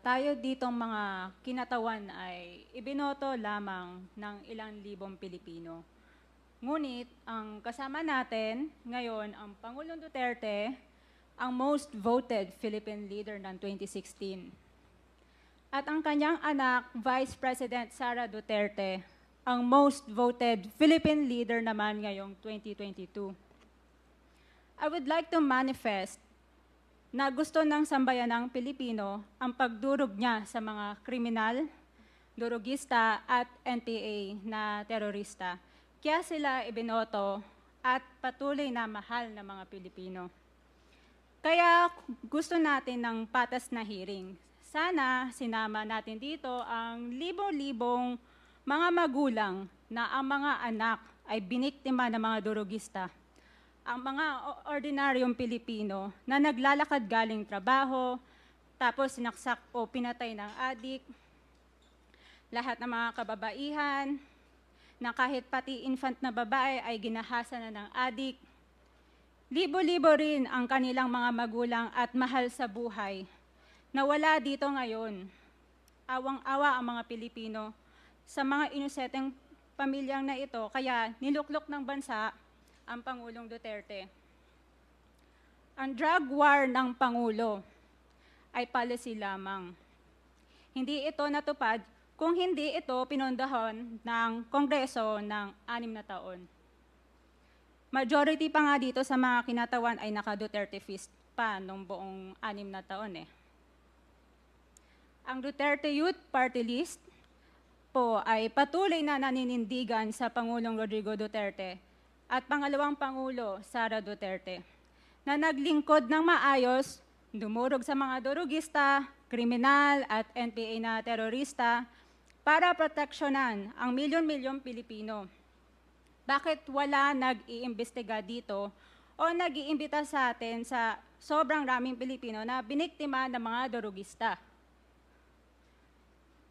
Tayo ditong mga kinatawan ay ibinoto lamang ng ilang libong Pilipino. Ngunit ang kasama natin ngayon ang Pangulong Duterte, ang most voted Philippine leader ng 2016. At ang kanyang anak, Vice President Sara Duterte, ang most voted Philippine leader naman ngayong 2022. I would like to manifest na gusto ng sambayanang Pilipino ang pagdurog niya sa mga kriminal, durugista at NPA na terorista. Kaya sila ibinoto at patuloy na mahal ng mga Pilipino. Kaya gusto natin ng patas na hearing. Sana sinama natin dito ang libo-libong mga magulang na ang mga anak ay biniktima ng mga durugista. Ang mga ordinaryong Pilipino na naglalakad galing trabaho, tapos sinaksak o pinatay ng adik, lahat ng mga kababaihan, na kahit pati infant na babae ay ginahasa na ng adik. Libo-libo rin ang kanilang mga magulang at mahal sa buhay na wala dito ngayon. Awang-awa ang mga Pilipino sa mga inuseteng pamilyang na ito, kaya niluklok ng bansa ang Pangulong Duterte. Ang drug war ng Pangulo ay policy lamang. Hindi ito natupad kung hindi ito pinondohan ng Kongreso ng 6 na taon. Majority pa nga dito sa mga kinatawan ay naka-Duterte fist pa nung buong 6 na taon eh. Ang Duterte Youth Party List po ay patuloy na naninindigan sa Pangulong Rodrigo Duterte at pangalawang Pangulo, Sara Duterte, na naglingkod ng maayos, dumurog sa mga durugista, kriminal at NPA na terorista para proteksyonan ang milyon-milyong Pilipino. Bakit wala nag-iimbestiga dito o nag-iimbita sa atin sa sobrang raming Pilipino na biniktima ng mga durugista?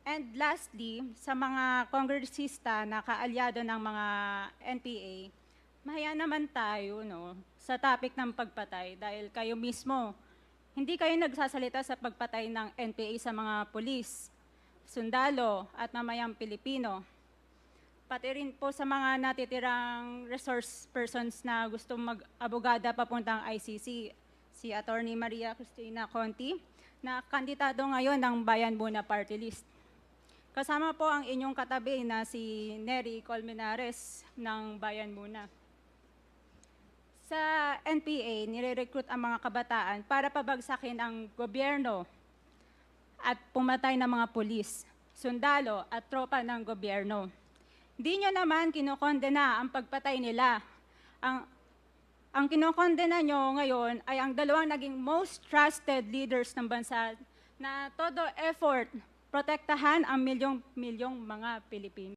And lastly, sa mga kongresista na kaalyado ng mga NPA, mahiya naman tayo sa topic ng pagpatay dahil kayo mismo, hindi kayo nagsasalita sa pagpatay ng NPA sa mga pulis, sundalo at mamayang Pilipino. Pati rin po sa mga natitirang resource persons na gusto mag-abogada papuntang ICC, si Attorney Maria Cristina Conti, na kandidato ngayon ng Bayan Muna Party List. Kasama po ang inyong katabi na si Nery Colmenares ng Bayan Muna. Sa NPA, nire-recruit ang mga kabataan para pabagsakin ang gobyerno at pumatay ng mga pulis, sundalo at tropa ng gobyerno. Di nyo naman kinokondena ang pagpatay nila. Ang kinokondena nyo ngayon ay ang dalawang naging most trusted leaders ng bansa na todo effort protektahan ang milyong-milyong mga Pilipino.